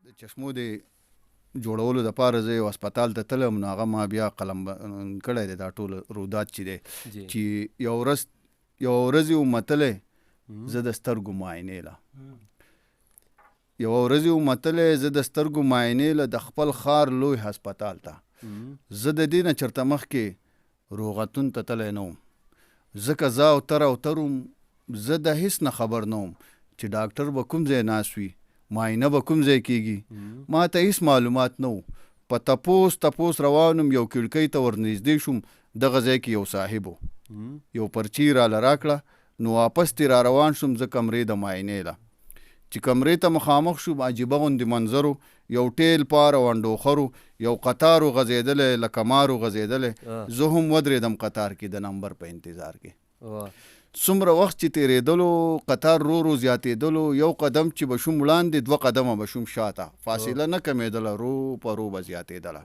د چشمو د جوړولو دپاره زه یو هسپتال ته تلم، نو هغه ما بیا قلم کړی دی دا ټول رودات چې دی چې یو ورځ یې ومتلی زه د سترګو معاینې له زه د سترګو معاینې له د خپل ښار لوی هسپتال ته زه د دې نه چېرته مخکې روغتون ته تلی نه وم. ځکه زه او تر وم، زه د هېڅ نه خبر نه وم چې ډاکټر به کوم ځای ناست وي، معاینه به کوم ځای کېږي. ما ته هېڅ معلومات نه و. په تپوس روانم، یو کړکۍ ته ورنږدې شوم، دغه ځای کې یو صاحب و، یو پرچی راله راکړه، نو واپس ترې را روان شوم زه کمرې د معاینې له. چې کمرې ته مخامخ شوم، عجیبه غوندې منظر و، یو ټیل پاره ونډوخر و، یو قطار و غځېدلی، لکه مار و غځېدلی. زه هم ودرېدم قطار کې د نمبر په انتظار کې. څومره وخت چې تېرېدلو، قطار رو زیاتېدلو، یو قدم چې به شوم وړاندې، 2 قدمه به شوم شاته، فاصله نه کمېدله، رو په رو به زیاتېدله.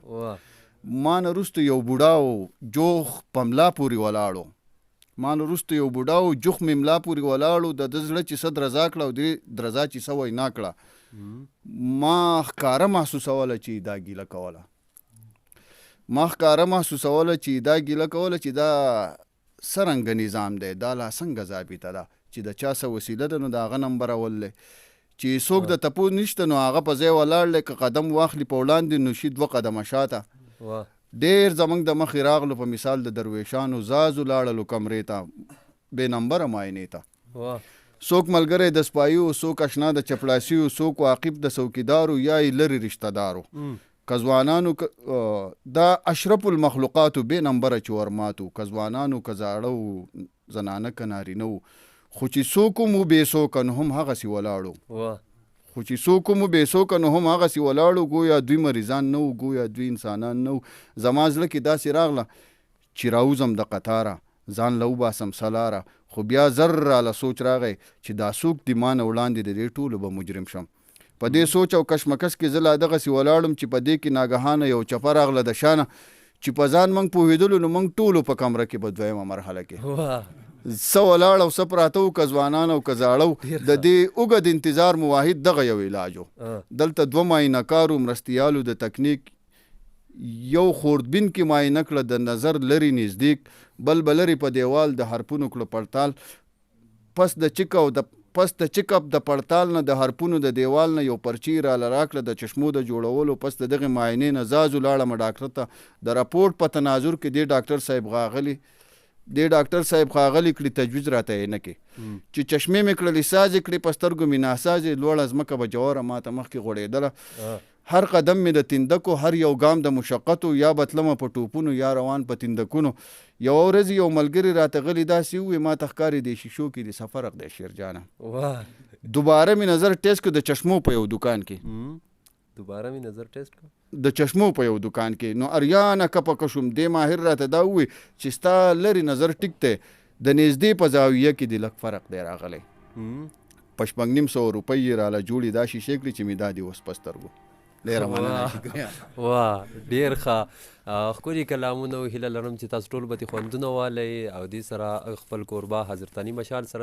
ما نه وروسته یو بوډا و، جوخ په ملا پورې ولاړ و. جوخ مې ملا پورې ولاړ و، د ده زړه چې څه درزا کړه او دې درزا چې څه وینا کړه، ما ښکاره محسوسوله چې دا ګیله کوله چې دا څرنګه نظام دی، دا لا څنګه ضابطه ده چې د چا څه وسیله ده نو د هغه نمبر اول دی، چې څوک د تپوس نشته نو هغه په ځای ولاړ دی، که قدم واخلي په وړاندې نو شي 2 قدمه شاته. ډېر زموږ د مخې راغلو، په مثال د درویشانو زازو لاړلو کمرې ته، بې نمبره معاینې ته. څوک ملګری د سپایو، څوک اشنا د چپړاسیو، څوک واقف د څوکیدارو یا یې لرې رشته دارو. که ځوانانو دا اشرف المخلوقاتو بې نمبره چې ورماتو، که ځوانانو که زاړه و، زنانه که نارینه و، خو چې څوک مو بې څوکه نو هم هغسې ولاړو. ګویا دوی مریضان نه وو، ګویا دوی انسانان نه وو. زما زړه کې داسې راغله چې راوځم د قطاره، ځان له وباسم سلاره، خو بیا زر راله سوچ راغی چې دا څوک دي ما نه وړاندې د دې ټولو به مجرم شم. په دې سوچ او کشمکش کې زه لا دغسې ولاړم چې په دې کې ناګهانه یو چپه راغله د شانه، چې په ځان موږ پوهېدلو نو موږ ټولو په کمره کې په 2مه مرحله کې څه ولاړ او څه پراته وو، که ځوانان او که زاړه وو. د دې اوږد انتظار مو واحد دغه یو علاج و. دلته 2 معاینه کارو مرستیالو د تکنیک، یو خوردبین کې معاینه کړه د نظر لري نزدیک، بل به لرې په دیوال د حرفونو کړه پړتال. پس د چک اپ د پړتال نه د حرفونو د دیوال نه یو پرچی راله راکړه د چشمو د جوړولو. پس د دغې معاینې نه زازو لاړم ډاکټر ته، د راپورټ په تناظر کې دې ډاکټر صاحب ښاغلي کړي، تجویز راته یې نه کې، چې چشمې مې کړلې سازې کړې، په سترګو مې ناسازې، لوړه ځمکه به جواره ماته مخکې غوړېدله. هر قدم مې د تندکو، هر یو ګام د مشقتو، یا بتلمه په ټوپونو یا روان په تندکونو. یو ورځ یو ملګري راته غلي داسې ووایي، ما ته ښکاري د شیشو کې د سفرق دی شیرجانه. دوباره مې نظر ټیسټ کړ د چشمو په یو دکان کې، د چشمو په یو دکان کې. نو اریانه کپکه شوم. دې ماهر راته دا ووایي چې ستا لرې نظر ټیک دی، د نږدې په زاویه کې د لږ فرق دی راغلی. په 5,500 روپۍ یې راله جوړې دا شیشې کړي چې مې دا دي اوس په سترګو. ډېره مننه، شکریه. ډېر ښه، ښکلي کلامونه. هیله لرم چې تاسو ټول به دې خوندونه والئ او دې سره خپل کوربه حضرت ثاني مشال سره